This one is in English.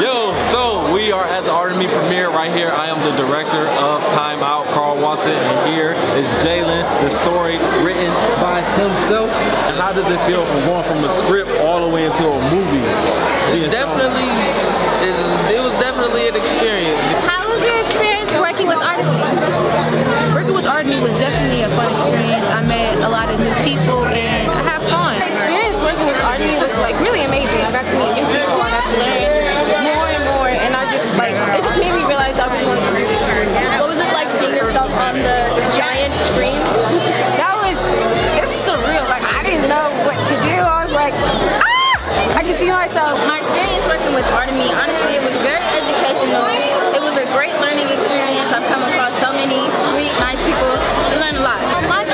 Yo, so we are at the Gala Premiere right here. I am the director of Time Out, Carl Watson, and here is Jalen, the story written by himself. How does it feel from going from a script all the way into a movie? It was definitely an experience. How was your experience working with Artemy? Working with Artemy was definitely a fun experience. I met a lot of new people and I had fun. The experience working with Artemy was like really amazing. I got to meet new people, I got to learn more and more, and I just like, it just made me realize I really wanted to do this. What was it like seeing yourself on the giant screen? It's surreal. Like, I didn't know what to do. I was like, I can see myself. My experience working with Artemy, honestly, it was very educational. It was a great learning experience. I've come across so many sweet, nice people. We learned a lot. My